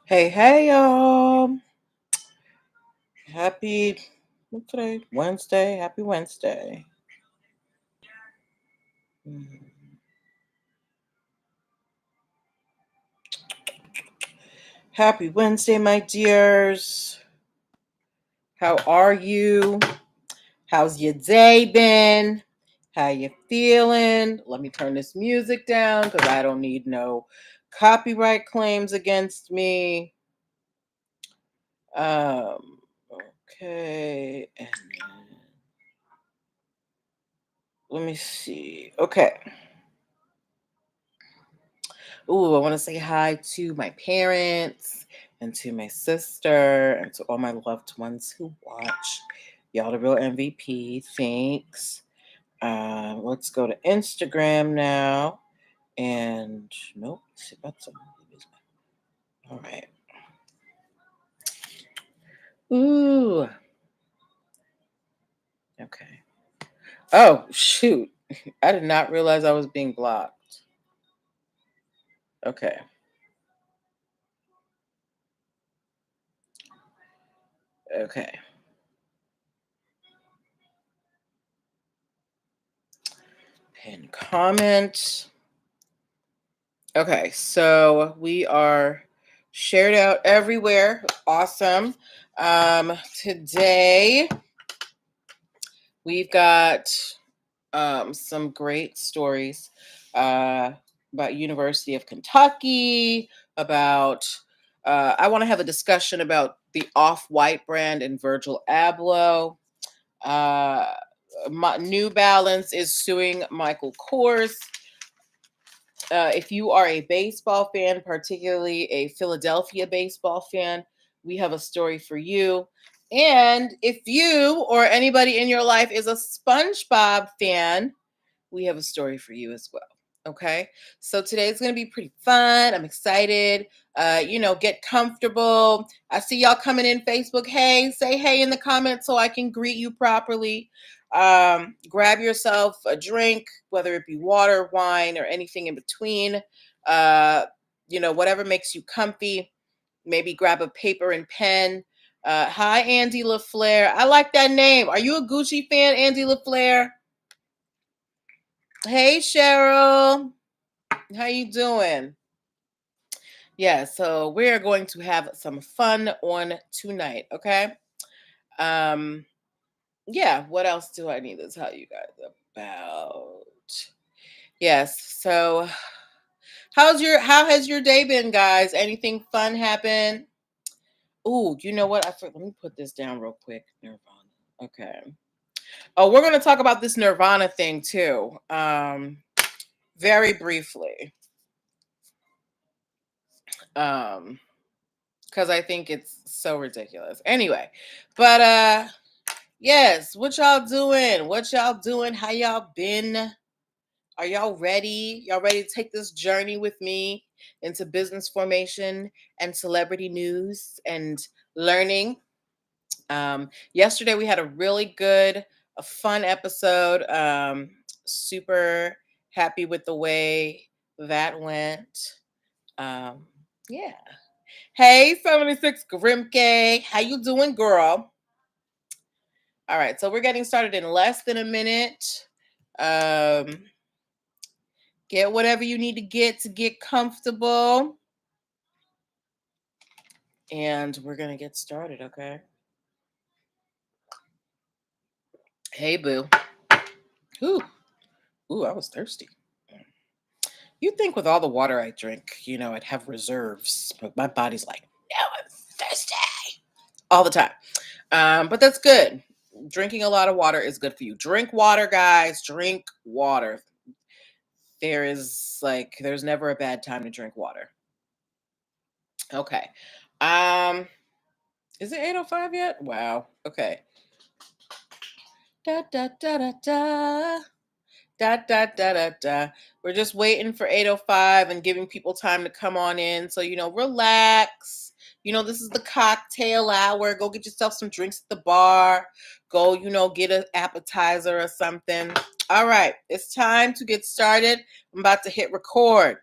Hey, y'all. Happy, what's today? Wednesday. Happy Wednesday. Mm. Happy Wednesday, my dears. How are you? How's your day been? How you feeling? Let me turn this music down because I don't need no copyright claims against me. Okay. And let me see. Okay. Ooh, I want to say hi to my parents and to my sister and to all my loved ones who watch. Y'all the real MVP. Thanks. Let's go to Instagram now. And nope, see that's all right. Ooh, okay. Oh shoot. I did not realize I was being blocked. Okay. Okay. Pin comment. Okay, so we are shared out everywhere. Awesome. Today we've got some great stories about University of Kentucky, about I want to have a discussion about the Off-White brand and Virgil Abloh. New Balance is suing Michael Kors. If you are a baseball fan, particularly a Philadelphia baseball fan, we have a story for you. And if you or anybody in your life is a SpongeBob fan, we have a story for you as well. Okay. So today's going to be pretty fun. I'm excited. Get comfortable. I see y'all coming in Facebook. Hey, say hey in the comments so I can greet you properly. Grab yourself a drink, whether it be water, wine, or anything in between. Whatever makes you comfy. Maybe grab a paper and pen. Hi, Andy LaFleur. I like that name. Are you a Gucci fan, Andy LaFleur? Hey, Cheryl. How you doing? Yeah, so we're going to have some fun on tonight, okay? Um, yeah, what else do I need to tell you guys about? Yes, so how has your day been, guys? Anything fun happen? Ooh, you know what? Let me put this down real quick. Nirvana. Okay. Oh, we're gonna talk about this Nirvana thing too. Very briefly. Because I think it's so ridiculous. Anyway, but yes, what y'all doing? What y'all doing? How y'all been? Are y'all ready? Y'all ready to take this journey with me into business formation and celebrity news and learning? Yesterday we had a really good, a fun episode. Super happy with the way that went. Yeah. Hey, 76 Grimke. How you doing, girl? All right, so we're getting started in less than a minute. Get whatever you need to get comfortable. And we're going to get started, okay? Hey, boo. Ooh, I was thirsty. You'd think with all the water I drink, I'd have reserves. But my body's like, no, I'm thirsty all the time. But that's good. Drinking a lot of water is good for you. Drink water, guys. Drink water. There's never a bad time to drink water. Okay. Is it 8:05 yet? Wow. Okay. Da da da da da. Da da da da da. We're just waiting for 8:05 and giving people time to come on in. So, relax. This is the cocktail hour. Go get yourself some drinks at the bar. Go, get an appetizer or something. All right. It's time to get started. I'm about to hit record.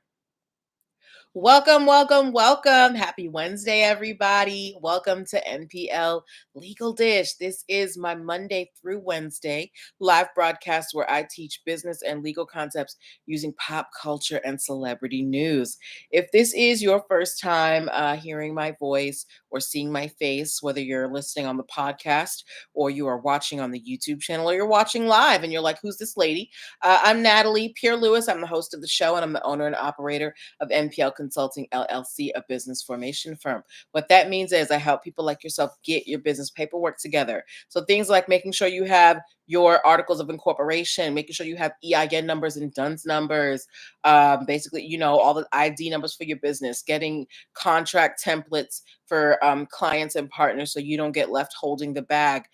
Welcome, welcome, welcome. Happy Wednesday, everybody. Welcome to NPL Legal Dish. This is my Monday through Wednesday live broadcast where I teach business and legal concepts using pop culture and celebrity news. If this is your first time hearing my voice or seeing my face, whether you're listening on the podcast or you are watching on the YouTube channel or you're watching live and you're like, who's this lady? I'm Natalie Pierre Lewis. I'm the host of the show and I'm the owner and operator of NPL Consulting LLC, a business formation firm. What that means is I help people like yourself get your business paperwork together. So things like making sure you have your articles of incorporation, making sure you have EIN numbers and DUNS numbers, basically, all the ID numbers for your business, getting contract templates for clients and partners so you don't get left holding the bag.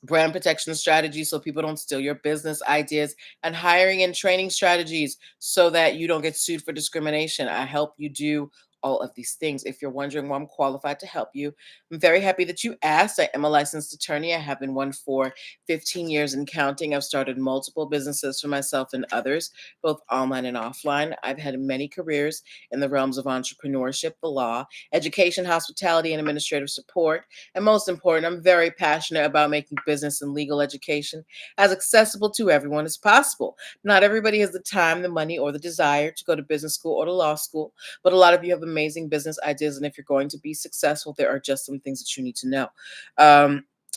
Brand protection strategies so people don't steal your business ideas, and hiring and training strategies so that you don't get sued for discrimination. I help you do all of these things. If you're wondering why I'm qualified to help you, I'm very happy that you asked. I am a licensed attorney. I have been one for 15 years and counting. I've started multiple businesses for myself and others, both online and offline. I've had many careers in the realms of entrepreneurship, the law, education, hospitality, and administrative support. And most important, I'm very passionate about making business and legal education as accessible to everyone as possible. Not everybody has the time, the money, or the desire to go to business school or to law school, but a lot of you have amazing business ideas. And if you're going to be successful, there are just some things that you need to know.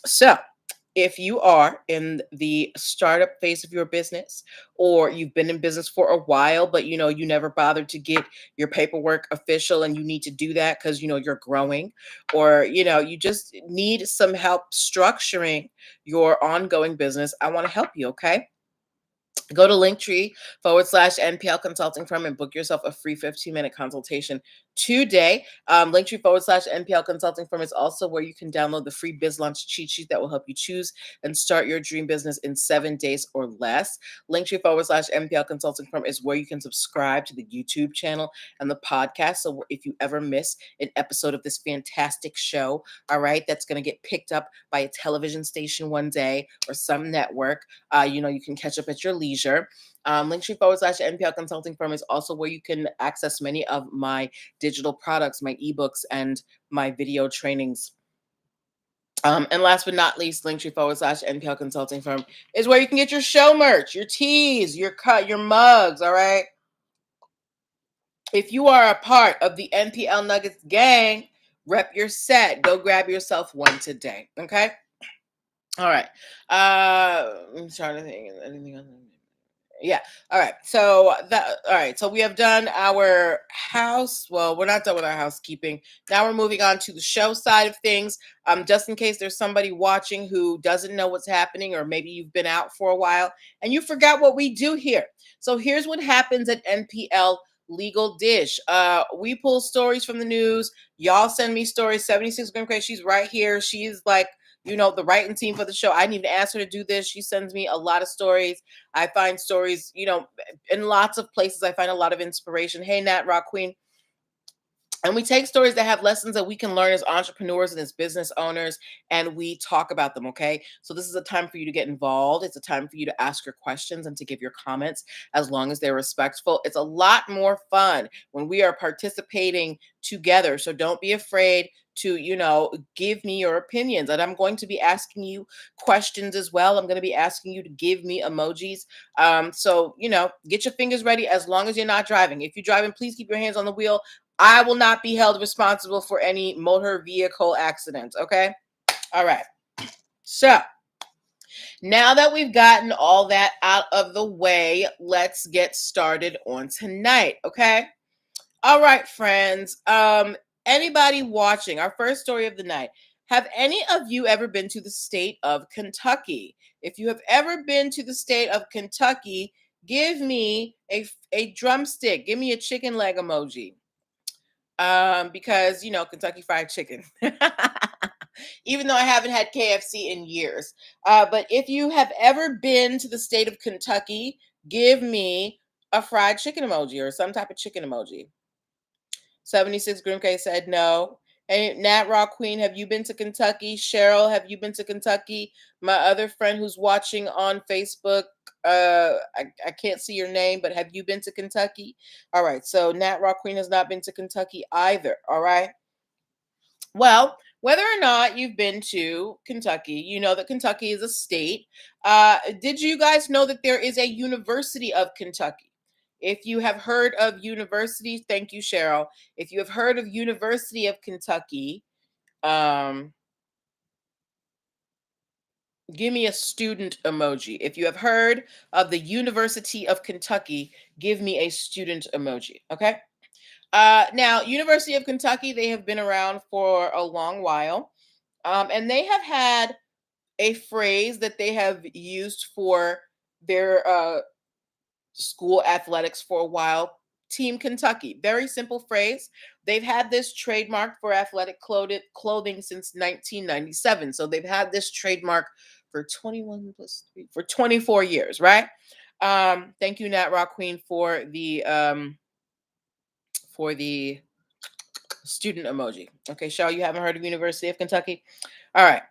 So, if you are in the startup phase of your business or you've been in business for a while but you never bothered to get your paperwork official and you need to do that because you're growing, or you just need some help structuring your ongoing business, I want to help you. Okay, go to linktree.ee/NPL consulting firm and book yourself a free 15-minute consultation today. Linktree.ee/NPL consulting firm is also where you can download the free biz launch cheat sheet that will help you choose and start your dream business in 7 days or less. Linktree.ee/NPL consulting firm is where you can subscribe to the YouTube channel and the podcast. So if you ever miss an episode of this fantastic show, all right, that's going to get picked up by a television station one day or some network, you can catch up at your leisure. Linktree.ee/NPL consulting firm is also where you can access many of my digital products, my ebooks, and my video trainings. And last but not least, Linktree.ee/NPL consulting firm is where you can get your show merch, your tees, your your mugs. All right. If you are a part of the NPL Nuggets gang, rep your set. Go grab yourself one today. Okay. All right. I'm trying to think of anything else. Yeah. All right. So we have done our house. Well, we're not done with our housekeeping. Now we're moving on to the show side of things. Just in case there's somebody watching who doesn't know what's happening, or maybe you've been out for a while and you forgot what we do here. So here's what happens at NPL Legal Dish. We pull stories from the news. Y'all send me stories. 76 Grim Crazy. She's right here. She's like, the writing team for the show. I didn't even ask her to do this. She sends me a lot of stories. I find stories, in lots of places. I find a lot of inspiration. Hey, Nat Rock Queen. And we take stories that have lessons that we can learn as entrepreneurs and as business owners, and we talk about them, okay? So this is a time for you to get involved. It's a time for you to ask your questions and to give your comments, as long as they're respectful. It's a lot more fun when we are participating together. So don't be afraid to, give me your opinions. And I'm going to be asking you questions as well. I'm going to be asking you to give me emojis. So, get your fingers ready as long as you're not driving. If you're driving, please keep your hands on the wheel. I will not be held responsible for any motor vehicle accidents. Okay. All right. So now that we've gotten all that out of the way, let's get started on tonight. Okay. All right, friends. Anybody watching our first story of the night? Have any of you ever been to the state of Kentucky? If you have ever been to the state of Kentucky, give me a drumstick. Give me a chicken leg emoji. Because Kentucky Fried Chicken. Even though I haven't had KFC in years. But if you have ever been to the state of Kentucky, give me a fried chicken emoji or some type of chicken emoji. 76 Grim K said no. And Nat Rock Queen, have you been to Kentucky? Cheryl, have you been to Kentucky? My other friend who's watching on Facebook, I can't see your name, but have you been to Kentucky? All right, so Nat Rock Queen has not been to Kentucky either. All right. Well, whether or not you've been to Kentucky, you know that Kentucky is a state. Did you guys know that there is a University of Kentucky? If you have heard of University, thank you, Cheryl. If you have heard of University of Kentucky, um, give me a student emoji. If you have heard of the University of Kentucky, give me a student emoji. Okay. Now, University of Kentucky, they have been around for a long while. And they have had a phrase that they have used for their school athletics for a while. Team Kentucky. Very simple phrase. They've had this trademark for athletic clothing since 1997. So they've had this trademark for 21 plus 3 for 24 years, right? Thank you, Nat Rock Queen, for the student emoji. Okay, Shaw, you haven't heard of University of Kentucky? All right.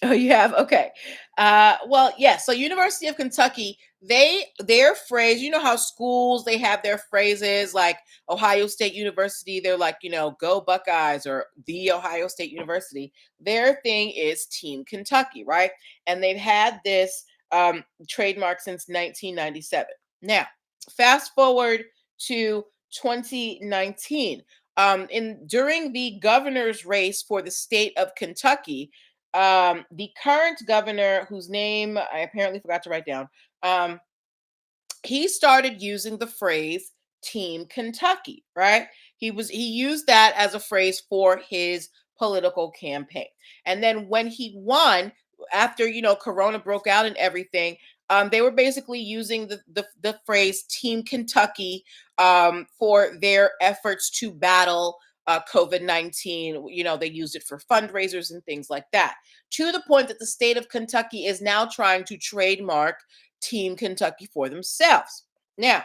Oh, you have? Okay. Well, yes. So University of Kentucky, their phrase, you know how schools they have their phrases like Ohio State University, they're like, go Buckeyes or the Ohio State University. Their thing is Team Kentucky, right? And they've had this trademark since 1997. Now, fast forward to 2019. In during the governor's race for the state of Kentucky, the current governor, whose name I apparently forgot to write down, um, he started using the phrase Team Kentucky, right? He used that as a phrase for his political campaign. And then when he won, after Corona broke out and everything, they were basically using the phrase Team Kentucky for their efforts to battle COVID-19. They used it for fundraisers and things like that, to the point that the state of Kentucky is now trying to trademark Team Kentucky for themselves. Now,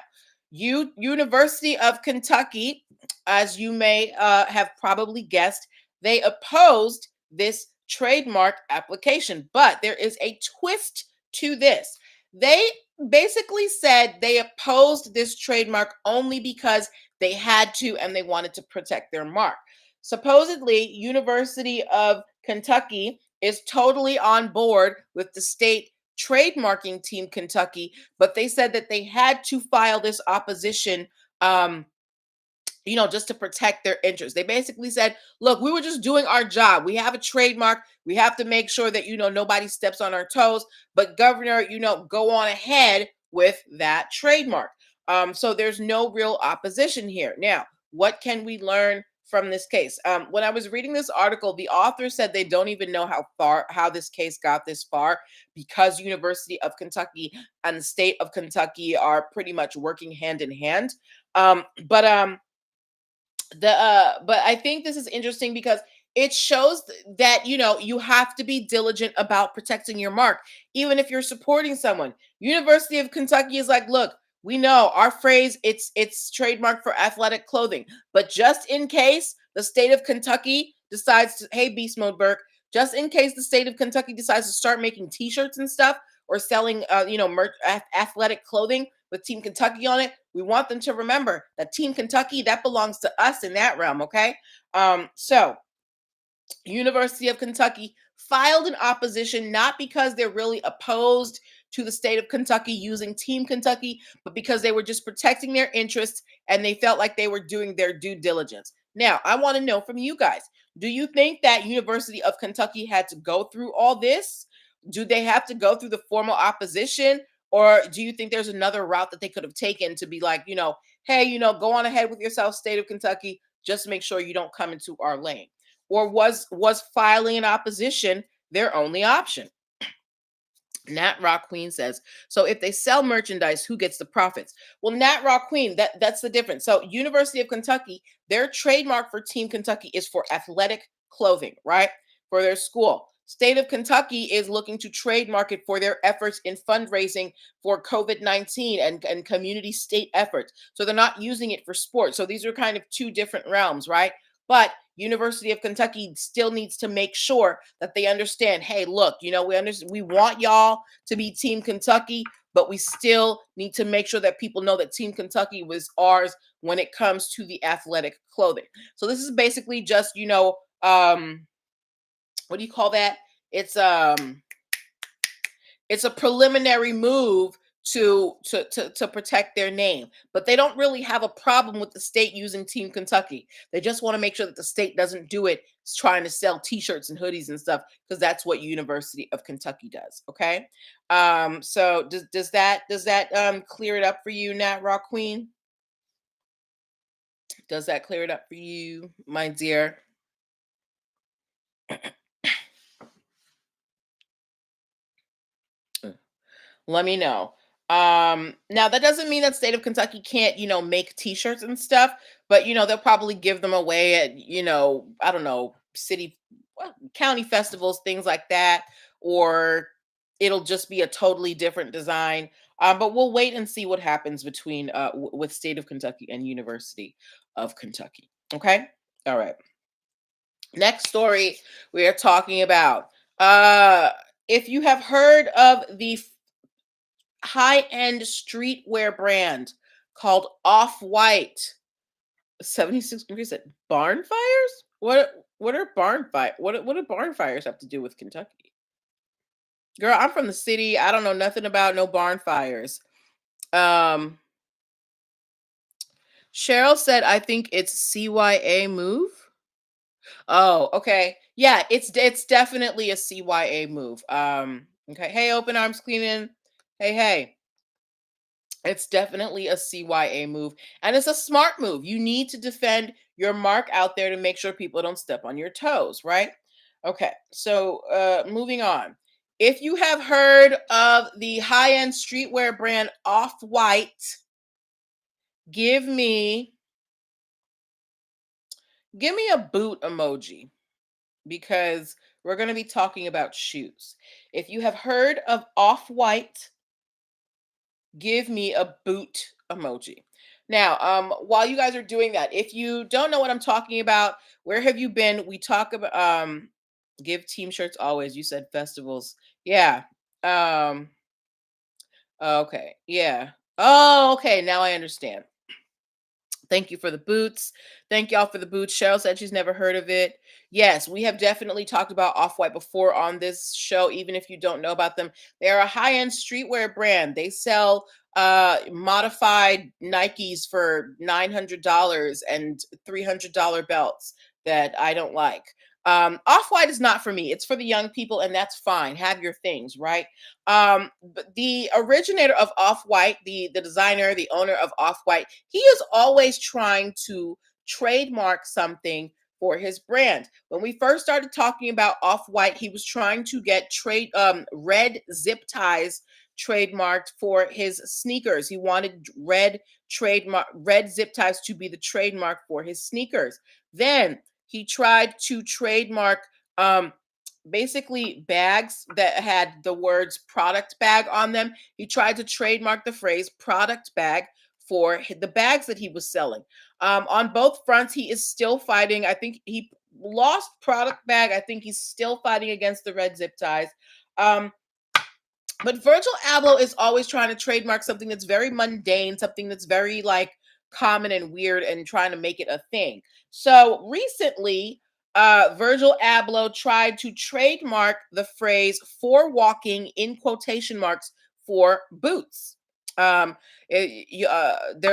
University of Kentucky, as you may have probably guessed, they opposed this trademark application, but there is a twist to this. They basically said they opposed this trademark only because they had to and they wanted to protect their mark. Supposedly, University of Kentucky is totally on board with the state trademarking Team Kentucky, but they said that they had to file this opposition, um, just to protect their interests. They basically said, look, we were just doing our job. We have a trademark. We have to make sure that, nobody steps on our toes. But governor, go on ahead with that trademark. So there's no real opposition here. Now, what can we learn from this case? When I was reading this article, the author said they don't even know how this case got this far, because University of Kentucky and the state of Kentucky are pretty much working hand in hand. But I think this is interesting because it shows that you have to be diligent about protecting your mark, even if you're supporting someone. University of Kentucky is like, look, we know our phrase, it's trademark for athletic clothing, but just in case the state of Kentucky decides to, hey, Beast Mode Burke, just in case the state of Kentucky decides to start making T-shirts and stuff, or selling athletic clothing with Team Kentucky on it, we want them to remember that Team Kentucky, that belongs to us in that realm. Okay. So University of Kentucky filed an opposition, not because they're really opposed to the state of Kentucky using Team Kentucky, but because they were just protecting their interests and they felt like they were doing their due diligence. Now, I want to know from you guys, do you think that University of Kentucky had to go through all this? Do they have to go through the formal opposition? Or do you think there's another route that they could have taken to be like, hey, go on ahead with yourself, state of Kentucky, just make sure you don't come into our lane? Or was filing an opposition their only option? Nat Rock Queen says, so if they sell merchandise, who gets the profits? Well, Nat Rock Queen, that's the difference. So University of Kentucky, their trademark for Team Kentucky is for athletic clothing, right? For their school. State of Kentucky is looking to trademark it for their efforts in fundraising for COVID-19 and community state efforts. So they're not using it for sports. So these are kind of two different realms, right? But University of Kentucky still needs to make sure that they understand, hey, look, we understand, we want y'all to be Team Kentucky, but we still need to make sure that people know that Team Kentucky was ours when it comes to the athletic clothing. So this is basically just, what do you call that? It's it's a preliminary move to protect their name, but they don't really have a problem with the state using Team Kentucky. They just want to make sure that the state doesn't do it trying to sell T-shirts and hoodies and stuff, because that's what University of Kentucky does. Okay, so does that clear it up for you, Nat Rock Queen? Does that clear it up for you, my dear? Let me know. Now that doesn't mean that state of Kentucky can't, make t-shirts and stuff, but they'll probably give them away at, I don't know, city, well, county festivals, things like that, or it'll just be a totally different design. But we'll wait and see what happens between with state of Kentucky and University of Kentucky. Okay? All right. Next story we are talking about. If you have heard of the high-end streetwear brand called Off-White. 76 degrees at barn fires? What are barn fire? What do barn fires have to do with Kentucky? Girl, I'm from the city. I don't know nothing about no barn fires. Um Cheryl said I think it's CYA move. Oh, okay. Yeah, it's definitely a CYA move. Okay. Hey, open arms cleaning. Hey, hey. It's definitely a CYA move, and it's a smart move. You need to defend your mark out there to make sure people don't step on your toes, right? Okay, so moving on. If you have heard of the high-end streetwear brand Off-White, give me give me a boot emoji, because we're going to be talking about shoes. If you have heard of Off-White, give me a boot emoji. Now, while you guys are doing that, if you don't know what I'm talking about, where have you been? We talk about give team shirts always. You said festivals. Yeah. Um, okay. Yeah. Oh, okay. Now I understand. Thank you for the boots. Thank y'all for the boots. Cheryl said she's never heard of it. Yes, we have definitely talked about Off-White before on this show, even if you don't know about them. They're a high-end streetwear brand. They sell modified Nikes for $900 and $300 belts that I don't like. Off-White is not for me. It's for the young people, and that's fine. Have your things, right? But the originator of Off-White, the designer, the owner of Off-White, he is always trying to trademark something for his brand. When we first started talking about Off-White, he was trying to get red zip ties trademarked for his sneakers. He wanted red zip ties to be the trademark for his sneakers. Then he tried to trademark basically bags that had the words product bag on them. He tried to trademark the phrase product bag for the bags that he was selling. On both fronts, he is still fighting. I think he lost product bag. I think he's still fighting against the red zip ties. Um, but Virgil Abloh is always trying to trademark something that's very mundane, something that's very like common and weird, and trying to make it a thing. So recently, Virgil Abloh tried to trademark the phrase "for walking" in quotation marks for boots. They're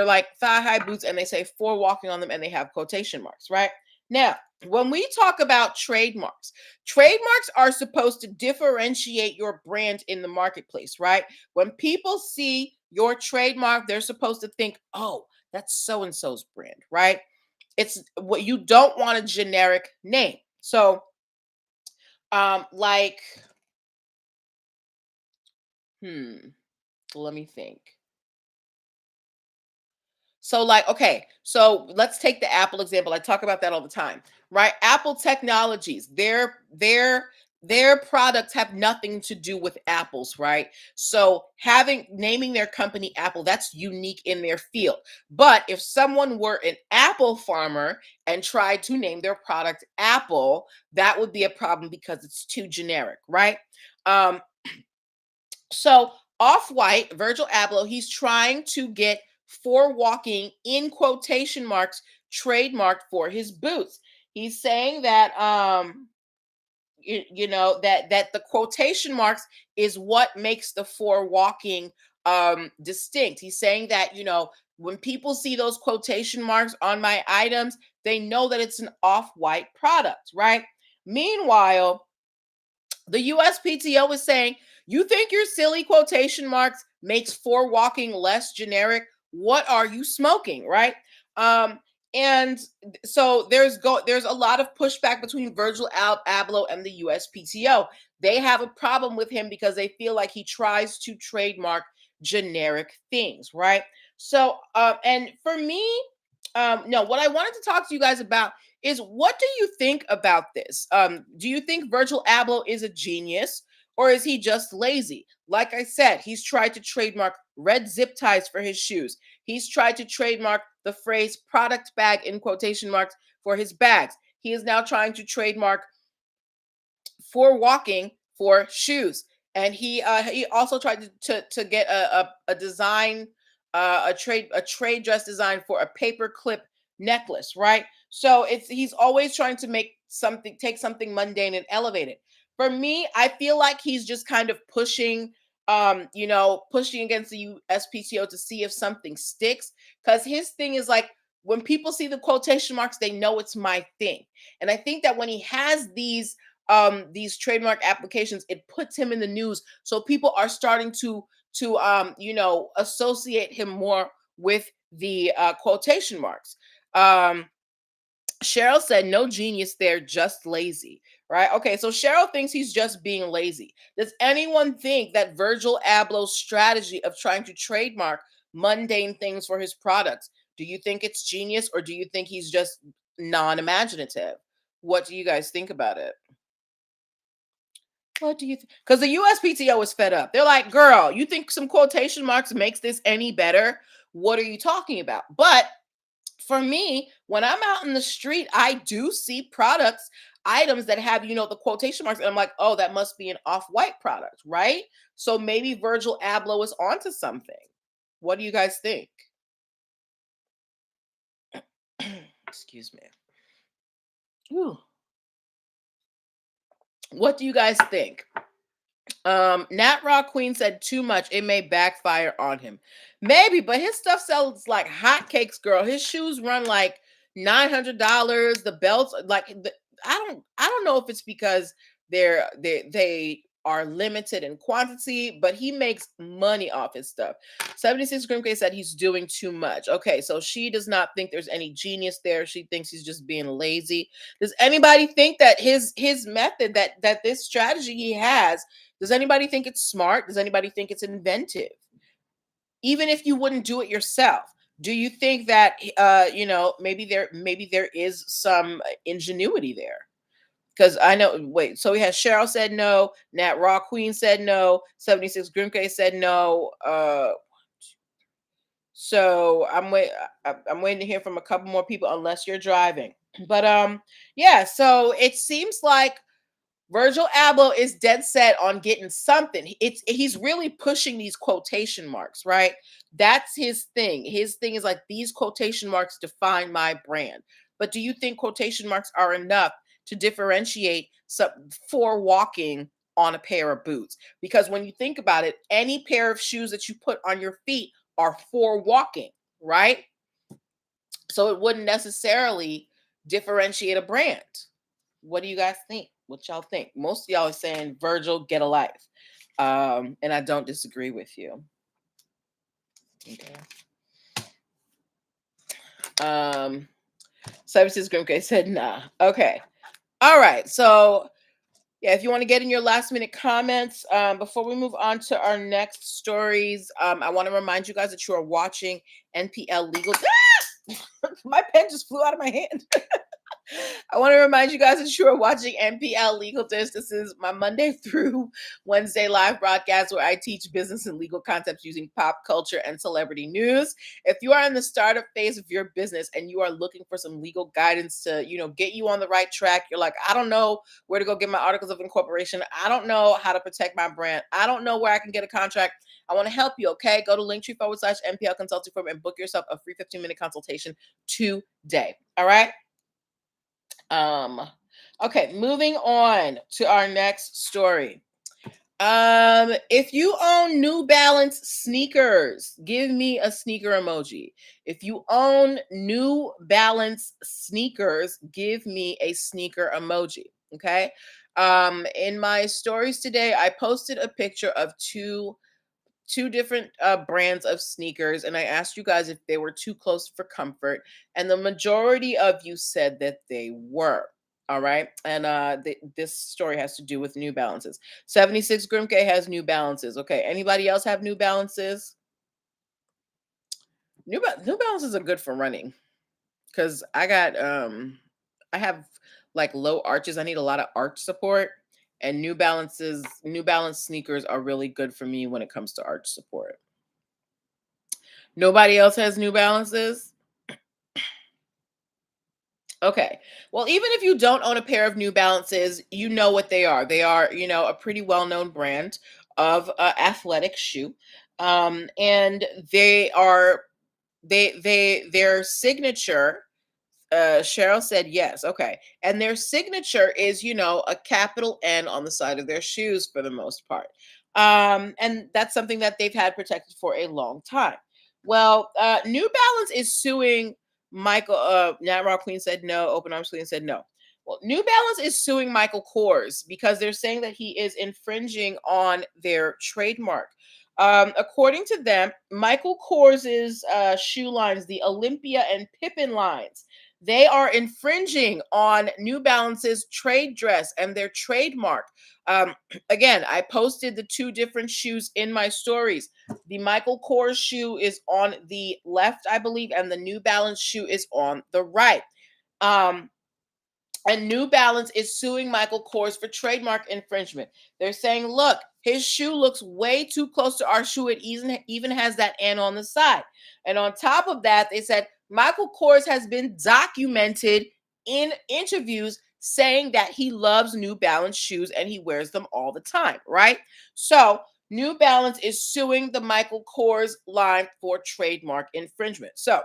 like thigh-high boots, and they say "for walking" on them, and they have quotation marks, right? Now, when we talk about trademarks, trademarks are supposed to differentiate your brand in the marketplace, right? When people see your trademark, they're supposed to think, oh, that's so and so's brand, right? It's what you don't want a generic name. So, like, let me think. So like, okay, so let's take the Apple example. I talk about that all the time, right? Apple Technologies, their their products have nothing to do with apples, right? So naming their company Apple, that's unique in their field. But if someone were an apple farmer and tried to name their product Apple, that would be a problem because it's too generic, right? Um, so Off-White, Virgil Abloh, he's trying to get For Walking in quotation marks trademarked for his boots. He's saying that that the quotation marks is what makes the For Walking distinct. He's saying that, when people see those quotation marks on my items, they know that it's an Off-White product, right? Meanwhile, the USPTO is saying, you think your silly quotation marks makes For Walking less generic? What are you smoking, right? Um, and so there's a lot of pushback between Virgil Abloh and the USPTO. They have a problem with him because they feel like he tries to trademark generic things, right? So, and for me, no, what I wanted to talk to you guys about is, what do you think about this? Do you think Virgil Abloh is a genius, or is he just lazy? Like I said, he's tried to trademark red zip ties for his shoes. He's tried to trademark the phrase product bag in quotation marks for his bags. He is now trying to trademark For Walking for shoes, and he also tried to get a design, a trade dress design for a paper clip necklace, right? So he's always trying to take something mundane and elevate it. For me, I feel like he's just kind of pushing against the USPTO to see if something sticks, because his thing is like, when people see the quotation marks, they know it's my thing. And I think that when he has these trademark applications, it puts him in the news, so people are starting to associate him more with the quotation marks. Cheryl said, no genius there, just lazy, right? Okay, so Cheryl thinks he's just being lazy. Does anyone think that Virgil Abloh's strategy of trying to trademark mundane things for his products, do you think it's genius, or do you think he's just non-imaginative? What do you guys think about it? What do you think? Because the USPTO is fed up. They're like, girl, you think some quotation marks makes this any better? What are you talking about? But for me, when I'm out in the street, I do see items that have, the quotation marks, and I'm like, oh, that must be an Off-White product, right? So maybe Virgil Abloh is onto something. What do you guys think? Excuse me. Whew. What do you guys think? Nat Rock Queen said, too much, it may backfire on him. Maybe, but his stuff sells like hotcakes, girl. His shoes run like $900. The belts, I don't know if it's because they are limited in quantity, but he makes money off his stuff. 76 Grimke said he's doing too much. Okay, so she does not think there's any genius there. She thinks he's just being lazy. Does anybody think that his method, that this strategy he has, does anybody think it's smart? Does anybody think it's inventive? Even if you wouldn't do it yourself, do you think that maybe there is some ingenuity there? Because I know. Wait, so we had Cheryl said no, Nat Raw Queen said no, 76 Grimke said no. So I'm waiting to hear from a couple more people, unless you're driving. But yeah. So it seems like Virgil Abloh is dead set on getting something. He's really pushing these quotation marks, right? That's his thing. His thing is like, these quotation marks define my brand. But do you think quotation marks are enough to differentiate For Walking on a pair of boots? Because when you think about it, any pair of shoes that you put on your feet are For Walking, right? So it wouldn't necessarily differentiate a brand. What do you guys think? What y'all think? Most of y'all are saying, Virgil, get a life. And I don't disagree with you. Okay. 76 Grimke said nah. Okay. All right. So yeah, if you want to get in your last minute comments, before we move on to our next stories, I want to remind you guys that you are watching NPL Legal. Ah! My pen just flew out of my hand. I want to remind you guys that you are watching NPL Legal Tips. This is my Monday through Wednesday live broadcast where I teach business and legal concepts using pop culture and celebrity news. If you are in the startup phase of your business and you are looking for some legal guidance to, get you on the right track, you're like, I don't know where to go get my articles of incorporation. I don't know how to protect my brand. I don't know where I can get a contract. I want to help you, okay? Go to linktr.ee/NPL Consulting Firm and book yourself a free 15-minute consultation today. All right? Okay, moving on to our next story. If you own New Balance sneakers, give me a sneaker emoji. If you own New Balance sneakers, give me a sneaker emoji. Okay. In my stories today, I posted a picture of two different brands of sneakers, and I asked you guys if they were too close for comfort, and the majority of you said that they were. All right, and this story has to do with New Balances. 76 Grimke has New Balances. Okay, anybody else have New Balances? New Balances are good for running because I have like low arches. I need a lot of arch support, and New Balance sneakers are really good for me when it comes to arch support. Nobody else has New Balances? Okay. Well, even if you don't own a pair of New Balances, you know what they are. They are, a pretty well-known brand of athletic shoe. And their signature, Cheryl said yes. Okay. And their signature is, a capital N on the side of their shoes for the most part. And that's something that they've had protected for a long time. Well, New Balance is suing Michael. Nat Raw Queen said no. Open Arms Queen said no. Well, New Balance is suing Michael Kors because they're saying that he is infringing on their trademark. According to them, Michael Kors's shoe lines, the Olympia and Pippin lines, they are infringing on New Balance's trade dress and their trademark. Again, I posted the two different shoes in my stories. The Michael Kors shoe is on the left, I believe, and the New Balance shoe is on the right. Um, and New Balance is suing Michael Kors for trademark infringement. They're saying, look, his shoe looks way too close to our shoe. It even has that N on the side. And on top of that, they said Michael Kors has been documented in interviews saying that he loves New Balance shoes and he wears them all the time, right? So New Balance is suing the Michael Kors line for trademark infringement. So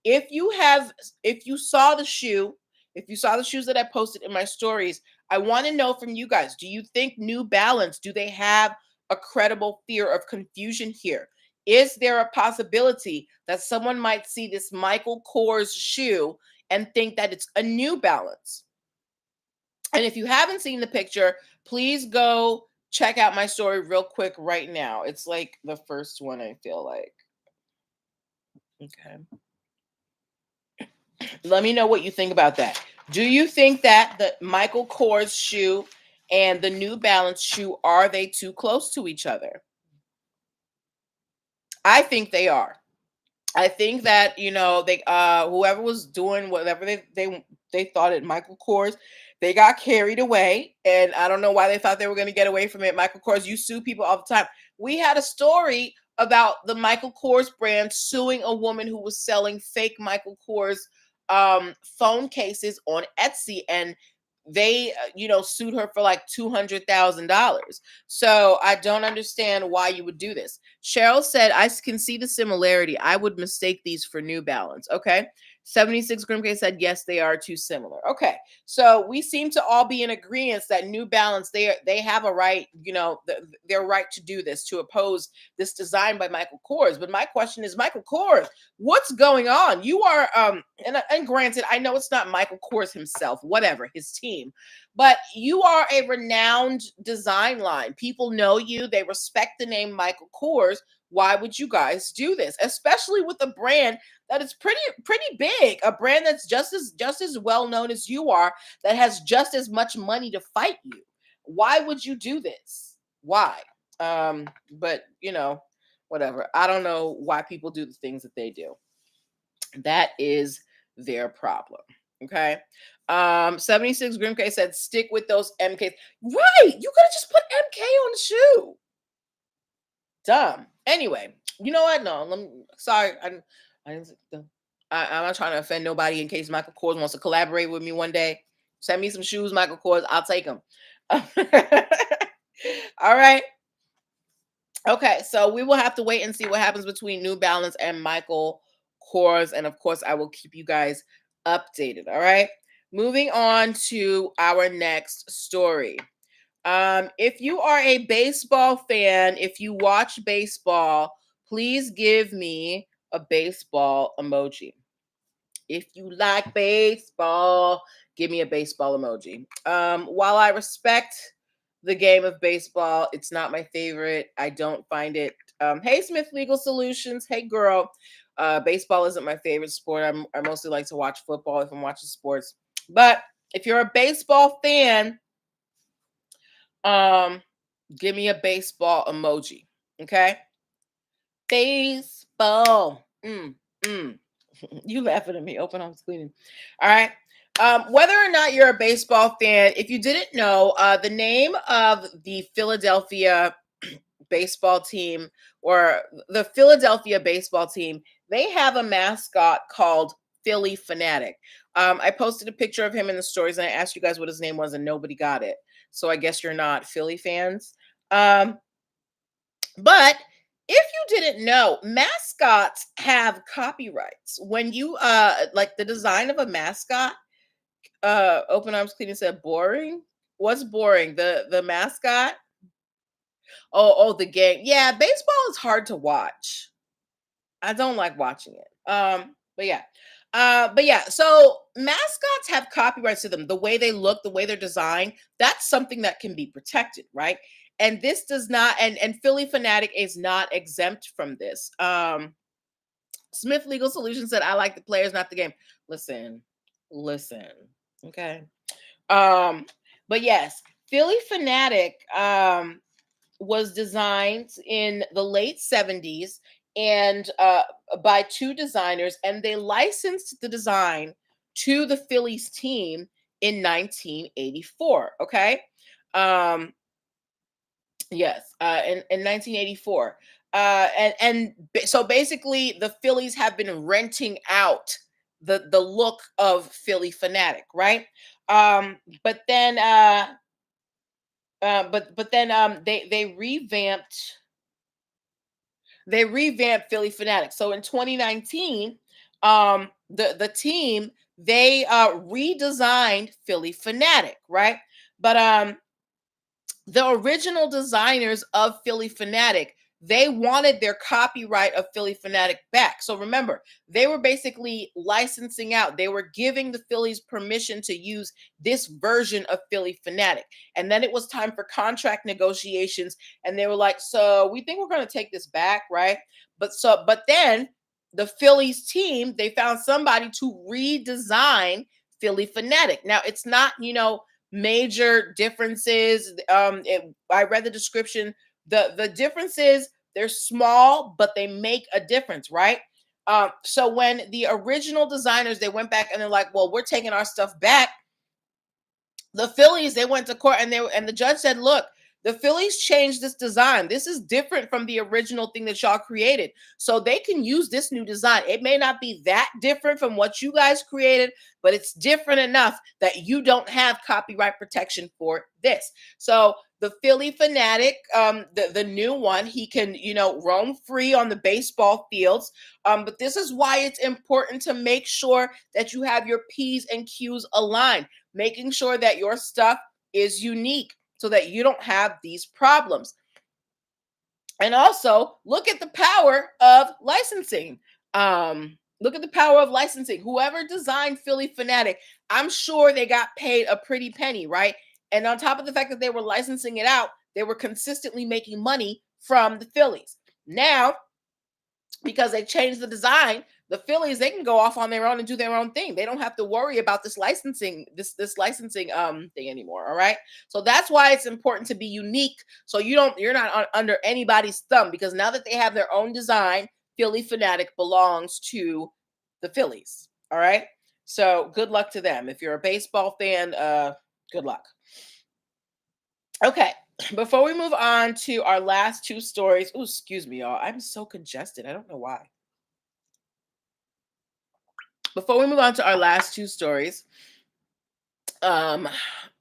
if you have, if you saw the shoe, if you saw the shoes that I posted in my stories, I want to know from you guys, do you think New Balance, do they have a credible fear of confusion here? Is there a possibility that someone might see this Michael Kors shoe and think that it's a New Balance? And if you haven't seen the picture, please go check out my story real quick right now. It's like the first one, I feel like. Okay. Let me know what you think about that. Do you think that the Michael Kors shoe and the New Balance shoe, are they too close to each other? I think they are. I think that they whoever was doing whatever they thought at Michael Kors, they got carried away, and I don't know why they thought they were going to get away from it. Michael Kors, you sue people all the time. We had a story about the Michael Kors brand suing a woman who was selling fake Michael Kors phone cases on Etsy, and they sued her for like $200,000. So I don't understand why you would do this. Cheryl said, I can see the similarity. I would mistake these for New Balance. Okay. 76 Grimke said, yes, they are too similar. Okay. So we seem to all be in agreement that New Balance, they have a right, their right to do this, to oppose this design by Michael Kors. But my question is, Michael Kors, what's going on? You are, and granted, I know it's not Michael Kors himself, whatever, his team, but you are a renowned design line. People know you, they respect the name Michael Kors. Why would you guys do this, especially with a brand that is pretty big, a brand that's just as well known as you are, that has just as much money to fight you? Why would you do this? Why? But whatever. I don't know why people do the things that they do. That is their problem. Okay. 76 Grim K said stick with those MKs. Right. You could have just put MK on the shoe. Dumb. Anyway, you know what? No, sorry. I didn't I'm not trying to offend nobody in case Michael Kors wants to collaborate with me one day. Send me some shoes, Michael Kors. I'll take them. All right. Okay, so we will have to wait and see what happens between New Balance and Michael Kors, and of course, I will keep you guys updated. All right, moving on to our next story. If you are a baseball fan, if you watch baseball, please give me a baseball emoji. If you like baseball, give me a baseball emoji. While I respect the game of baseball, it's not my favorite. I don't find it. Hey, Smith Legal Solutions. Hey, girl. Baseball isn't my favorite sport. I mostly like to watch football if I'm watching sports. But if you're a baseball fan, um, give me a baseball emoji. Okay. Baseball. Mm. You laughing at me. Open arms cleaning. All right. Whether or not you're a baseball fan, if you didn't know, the name of the Philadelphia baseball team or the Philadelphia baseball team, they have a mascot called Philly Fanatic. I posted a picture of him in the stories and I asked you guys what his name was and nobody got it. So I guess you're not Philly fans. But if you didn't know, mascots have copyrights. When you like the design of a mascot, Open Arms Cleaning said boring. What's boring? The mascot? Oh, the game. Yeah, baseball is hard to watch. I don't like watching it. But yeah. So mascots have copyrights to them. The way they look, the way they're designed, that's something that can be protected, right? And this does not, and Philly Fanatic is not exempt from this. Smith Legal Solutions said, I like the players, not the game. Listen. Okay. Um, but yes, Philly Fanatic was designed in the late 70s and by two designers, and they licensed the design to the Phillies team in 1984. Okay. Um, yes, in 1984. So basically, the Phillies have been renting out the look of Philly Fanatic, right? Um, but then they revamped Philly Fanatic. So in 2019, the team they redesigned Philly Fanatic, right? But the original designers of Philly Fanatic, they wanted their copyright of Philly Fanatic back. So remember, they were basically licensing out. They were giving the Phillies permission to use this version of Philly Fanatic. And then it was time for contract negotiations. And they were like, so we think we're going to take this back, right? But then the Phillies team, they found somebody to redesign Philly Fanatic. Now it's not, major differences. I read the description. The differences, they're small, but they make a difference, right? So when the original designers they went back and they're like, well, we're taking our stuff back. The Phillies, they went to court and the judge said, look, the Phillies changed this design. This is different from the original thing that y'all created. So they can use this new design. It may not be that different from what you guys created, but it's different enough that you don't have copyright protection for this. So the Philly Fanatic, the new one, he can, roam free on the baseball fields. But this is why it's important to make sure that you have your P's and Q's aligned, making sure that your stuff is unique so that you don't have these problems. And also look at the power of licensing. Look at the power of licensing. Whoever designed Philly Fanatic, I'm sure they got paid a pretty penny, right? And on top of the fact that they were licensing it out, they were consistently making money from the Phillies. Now, because they changed the design, the Phillies, they can go off on their own and do their own thing. They don't have to worry about this licensing thing anymore. All right. So that's why it's important to be unique. So you're not under anybody's thumb, because now that they have their own design, Philly Fanatic belongs to the Phillies. All right. So good luck to them. If you're a baseball fan, good luck. Okay. Before we move on to our last two stories, oh, excuse me, y'all. I'm so congested. I don't know why. Before we move on to our last two stories, um,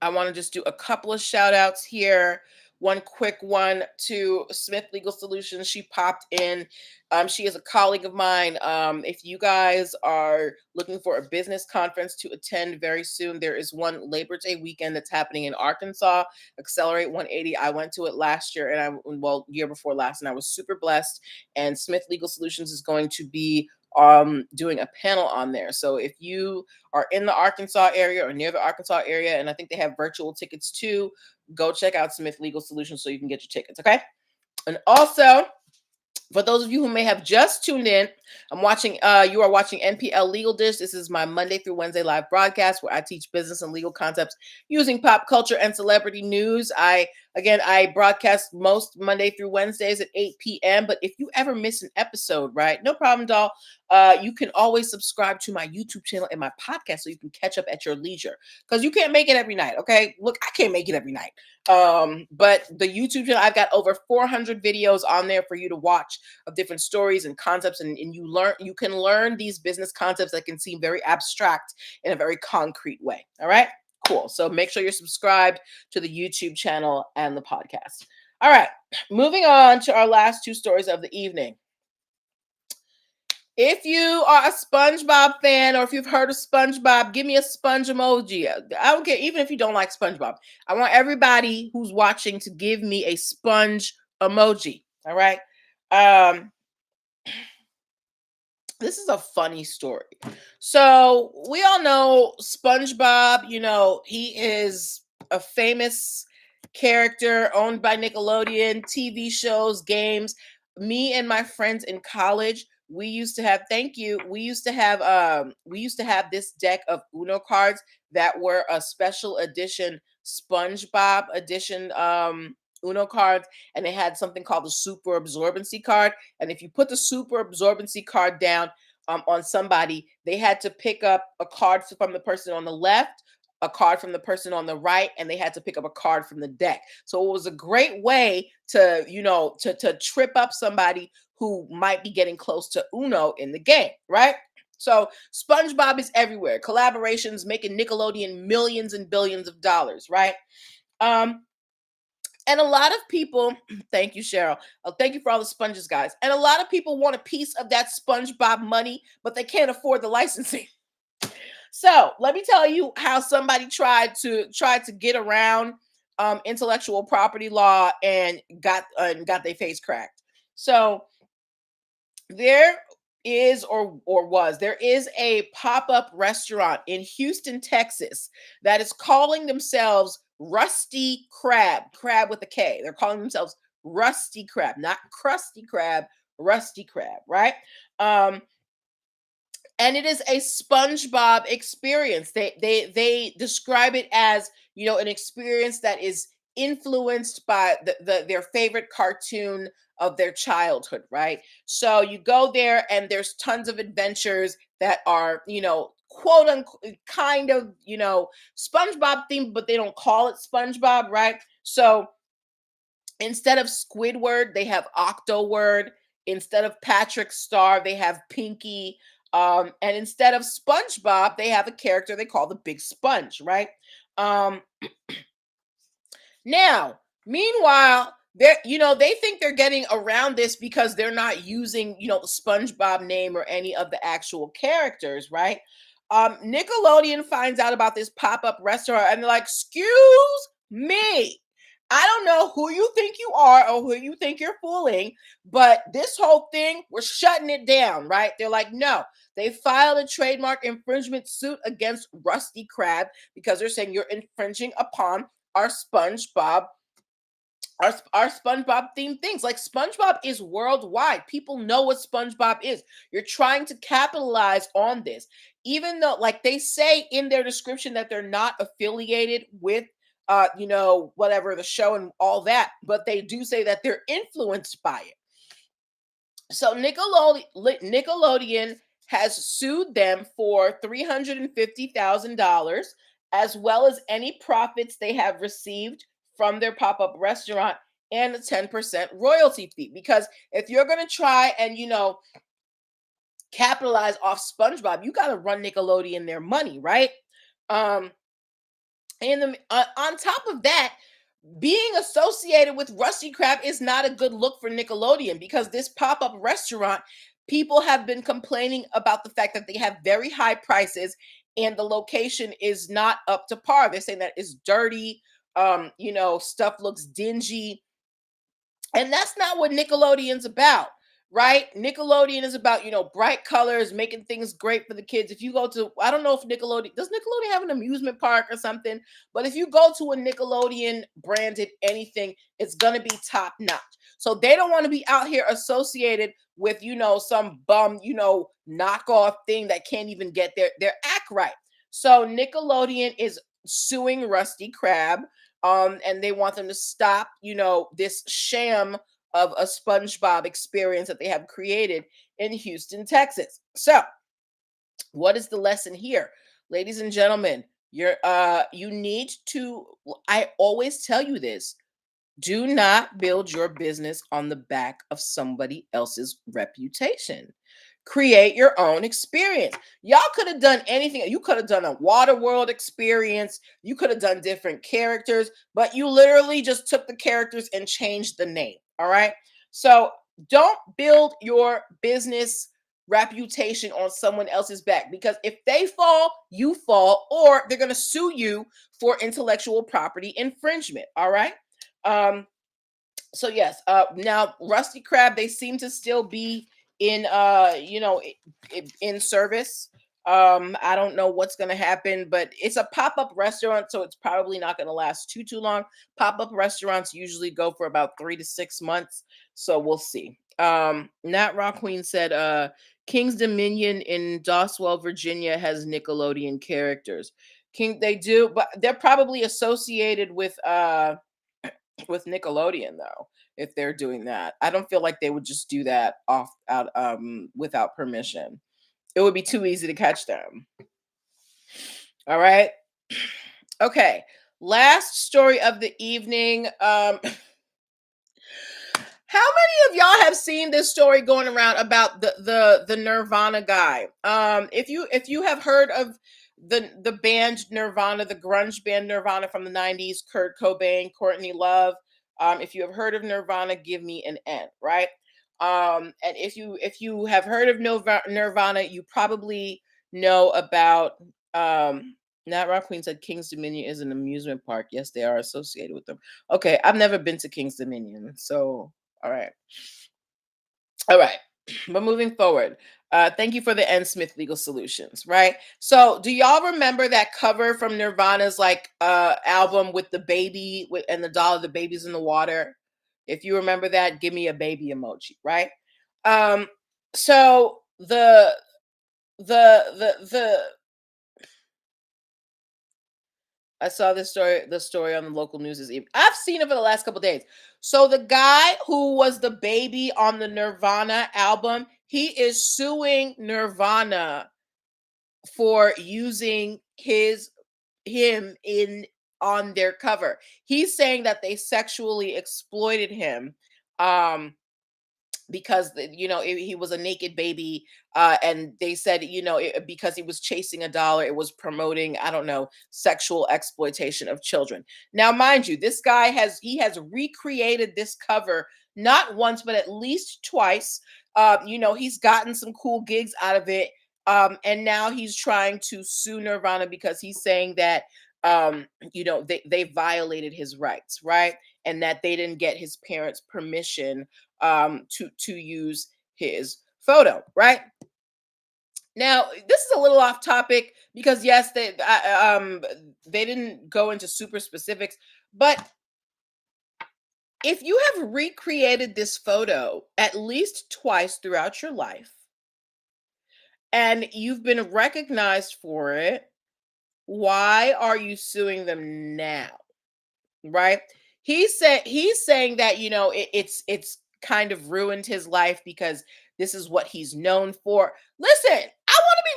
I want to just do a couple of shout outs here. One quick one to Smith Legal Solutions. She popped in. She is a colleague of mine. If you guys are looking for a business conference to attend very soon, there is one Labor Day weekend that's happening in Arkansas. Accelerate 180. I went to it last year year before last, and I was super blessed. And Smith Legal Solutions is going to be doing a panel on there. So if you are in the Arkansas area or near the Arkansas area, and I think they have virtual tickets too, go check out Smith Legal Solutions so you can get your tickets. Okay. And also, for those of you who may have just tuned in, you are watching NPL Legal Dish. This is my Monday through Wednesday live broadcast where I teach business and legal concepts using pop culture and celebrity news. I broadcast most Monday through Wednesdays at 8 p.m. But if you ever miss an episode, right, no problem, doll. You can always subscribe to my YouTube channel and my podcast so you can catch up at your leisure. Because you can't make it every night, okay? Look, I can't make it every night. But the YouTube channel, I've got over 400 videos on there for you to watch of different stories and concepts, and you can learn these business concepts that can seem very abstract in a very concrete way. All right, cool. So make sure you're subscribed to the YouTube channel and the podcast. All right, moving on to our last two stories of the evening. If you are a SpongeBob fan, or if you've heard of SpongeBob, give me a sponge emoji. I don't care, even if you don't like SpongeBob. I want everybody who's watching to give me a sponge emoji. All right. Um, this is a funny story. So we all know SpongeBob, he is a famous character owned by Nickelodeon, TV shows, games. Me and my friends in college, we used to have we used to have this deck of Uno cards that were a special edition SpongeBob edition Uno cards, and they had something called the super absorbency card. And if you put the super absorbency card down on somebody, they had to pick up a card from the person on the left, a card from the person on the right, and they had to pick up a card from the deck. So it was a great way to, to trip up somebody who might be getting close to Uno in the game, right? So SpongeBob is everywhere. Collaborations making Nickelodeon millions and billions of dollars, right? And a lot of people, thank you, Cheryl. Thank you for all the sponges, guys. And a lot of people want a piece of that SpongeBob money, but they can't afford the licensing. So let me tell you how somebody tried to get around intellectual property law and got their face cracked. So there is a pop-up restaurant in Houston, Texas that is calling themselves Rusty Crab with a K. They're calling themselves Rusty Crab, not Krusty Krab, Rusty Crab, right? And it is a SpongeBob experience. They describe it as, an experience that is influenced by their favorite cartoon of their childhood, right? So you go there and there's tons of adventures that are, quote unquote kind of, SpongeBob themed, but they don't call it SpongeBob, right? So instead of Squidward, they have Octoword. Instead of Patrick Star, they have Pinky. And instead of SpongeBob, they have a character they call the Big Sponge, right? Now, meanwhile, they think they're getting around this because they're not using, the SpongeBob name or any of the actual characters, right? Nickelodeon finds out about this pop-up restaurant and they're like, excuse me. I don't know who you think you are or who you think you're fooling, but this whole thing, we're shutting it down, right? They're like, no. They filed a trademark infringement suit against Rusty Crab because they're saying you're infringing upon our SpongeBob our SpongeBob themed things. Like SpongeBob is worldwide. People know what SpongeBob is. You're trying to capitalize on this. Even though like they say in their description that they're not affiliated with whatever the show and all that, but they do say that they're influenced by it. So Nickelodeon has sued them for $350,000, as well as any profits they have received from their pop-up restaurant and a 10% royalty fee. Because if you're going to try and, capitalize off SpongeBob, you got to run Nickelodeon their money, right? Um, and on top of that, being associated with Rusty Crab is not a good look for Nickelodeon, because this pop-up restaurant, people have been complaining about the fact that they have very high prices and the location is not up to par. They're saying that it's dirty, stuff looks dingy, and that's not what Nickelodeon's about, right? Nickelodeon is about, bright colors, making things great for the kids. If you go to, I don't know if Nickelodeon have an amusement park or something, but if you go to a Nickelodeon branded anything, it's going to be top notch. So they don't want to be out here associated with, some bum, knockoff thing that can't even get their act right. So Nickelodeon is suing Rusty Crab, and they want them to stop, this sham of a SpongeBob experience that they have created in Houston, Texas. So, what is the lesson here, ladies and gentlemen? You need to. I always tell you this: do not build your business on the back of somebody else's reputation. Create your own experience. Y'all could have done anything. You could have done a Waterworld experience. You could have done different characters, but you literally just took the characters and changed the name. All right. So don't build your business reputation on someone else's back, because if they fall, you fall, or they're going to sue you for intellectual property infringement. All right. So yes, now Rusty Crab, they seem to still be in in service. I don't know what's going to happen, but it's a pop-up restaurant, so it's probably not going to last too long. Pop-up restaurants usually go for about 3 to 6 months, so we'll see. Nat Rock Queen said King's Dominion in Doswell, Virginia has Nickelodeon characters. They do, but they're probably associated with Nickelodeon, though. If they're doing that, I don't feel like they would just do that off out without permission. It would be too easy to catch them. All right. Okay. Last story of the evening. How many of y'all have seen this story going around about the Nirvana guy? If you have heard of the band Nirvana, the grunge band Nirvana from the 90s, Kurt Cobain, Courtney Love. If you have heard of Nirvana, give me an N, right? And if you have heard of Nirvana, you probably know about Nat Rock Queen said King's Dominion is an amusement park. Yes, they are associated with them. Okay, I've never been to King's Dominion, so all right. All right. But moving forward, thank you for the N Smith Legal Solutions, right? So, do y'all remember that cover from Nirvana's album with the baby and the doll, the baby's in the water? If you remember that, give me a baby emoji, right? So the I saw the story on the local news this evening. I've seen it for the last couple days. So the guy who was the baby on the Nirvana album, he is suing Nirvana for using him in on their cover. He's saying that they sexually exploited him. Because he was a naked baby, and they said because he was chasing a dollar, it was promoting, I don't know, sexual exploitation of children. Now mind you, this guy has recreated this cover not once but at least twice. He's gotten some cool gigs out of it, and now he's trying to sue Nirvana because he's saying that they violated his rights, right? And that they didn't get his parents' permission to use his photo, right? Now, this is a little off topic because yes, they didn't go into super specifics, but if you have recreated this photo at least twice throughout your life and you've been recognized for it, why are you suing them now? Right? He's saying that it's kind of ruined his life because this is what he's known for. Listen,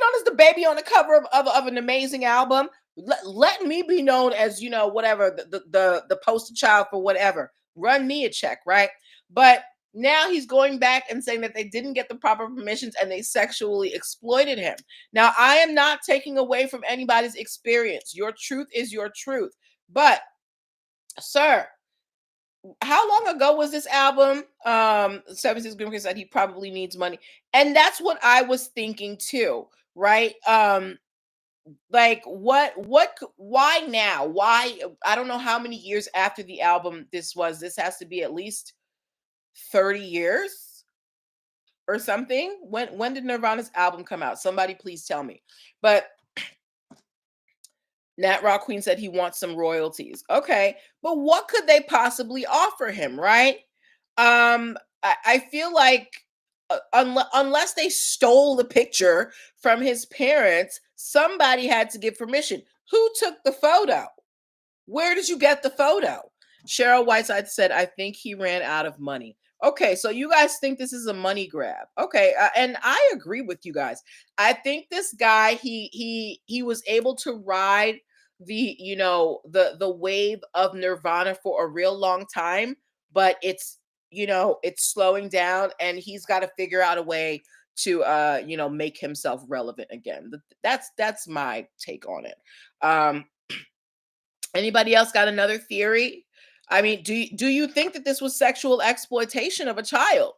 known as the baby on the cover of an amazing album. Let me be known as, whatever, the poster child for whatever. Run me a check, right? But now he's going back and saying that they didn't get the proper permissions and they sexually exploited him. Now, I am not taking away from anybody's experience. Your truth is your truth. But, sir, how long ago was this album? 76 Grimke said he probably needs money. And that's what I was thinking too, right? Like why now? Why? I don't know how many years after the album this was. This has to be at least 30 years or something. When did Nirvana's album come out? Somebody please tell me. But Nat Rock Queen said he wants some royalties. Okay, but what could they possibly offer him, right? I feel like unless they stole the picture from his parents, somebody had to give permission. Who took the photo? Where did you get the photo? Cheryl Whiteside said, I think he ran out of money. Okay, so you guys think this is a money grab. Okay, and I agree with you guys. I think this guy, he was able to ride the wave of Nirvana for a real long time, but it's slowing down, and he's got to figure out a way to make himself relevant again. That's my take on it. Anybody else got another theory? I mean, do you think that this was sexual exploitation of a child?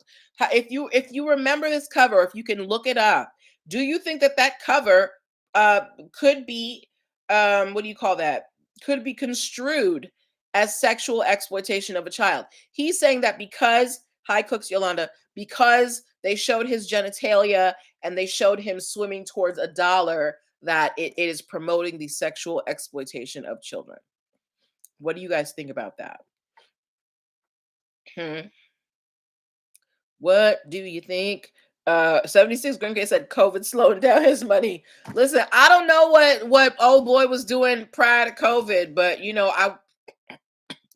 If you remember this cover, if you can look it up, do you think that cover uh could be what do you call that? Could be construed as sexual exploitation of a child? He's saying that because High Cooks Yolanda, because they showed his genitalia and they showed him swimming towards a dollar, that it is promoting the sexual exploitation of children. What do you guys think about that? Hmm. What do you think? 76 Green K said COVID slowing down his money. Listen, I don't know what old boy was doing prior to COVID, but I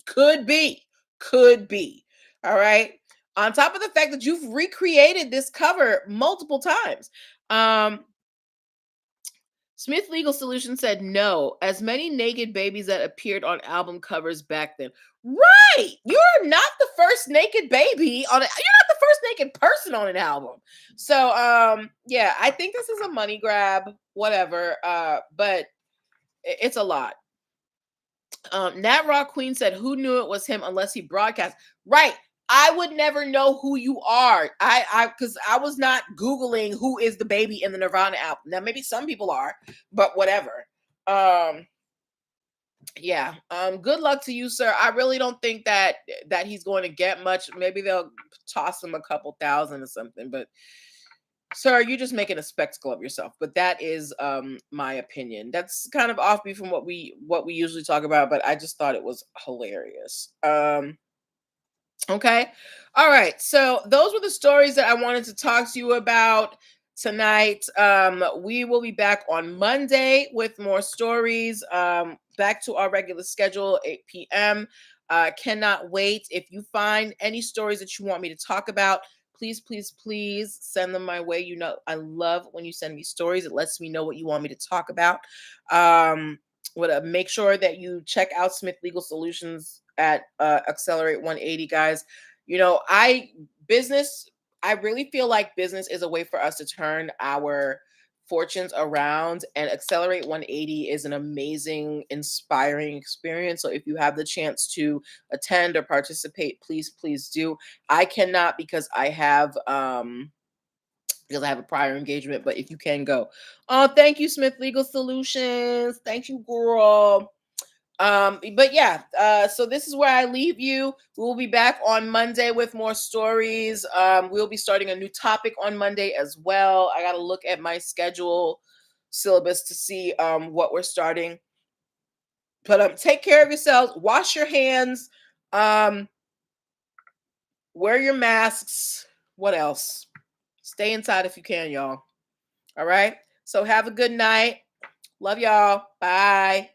could be. Could be. All right. On top of the fact that you've recreated this cover multiple times. Smith Legal Solutions said no. As many naked babies that appeared on album covers back then. Right. You're not the first naked baby on it. You're not the first naked person on an album. So yeah, I think this is a money grab, whatever. But it's a lot. Nat Rock Queen said, who knew it was him unless he broadcast? Right. I would never know who you are. Because I was not Googling who is the baby in the Nirvana album. Now, maybe some people are, but whatever. Yeah. Good luck to you, sir. I really don't think that he's going to get much. Maybe they'll toss him a couple thousand or something, but sir, you're just making a spectacle of yourself. But that is my opinion. That's kind of offbeat from what we usually talk about, but I just thought it was hilarious. Okay. All right. So those were the stories that I wanted to talk to you about tonight. We will be back on Monday with more stories. Back to our regular schedule, 8 p.m. Cannot wait. If you find any stories that you want me to talk about, please, please, please send them my way. I love when you send me stories. It lets me know what you want me to talk about. Make sure that you check out Smith Legal Solutions at Accelerate 180, guys. I really feel like business is a way for us to turn our fortunes around, and Accelerate 180 is an amazing, inspiring experience. So if you have the chance to attend or participate, please, please do. I cannot because I have a prior engagement, but if you can go. Oh, thank you, Smith Legal Solutions. Thank you, girl. But yeah, so this is where I leave you. We'll be back on Monday with more stories. We'll be starting a new topic on Monday as well. I got to look at my schedule syllabus to see what we're starting. But take care of yourselves. Wash your hands. Wear your masks. What else? Stay inside if you can, y'all. All right. So have a good night. Love y'all. Bye.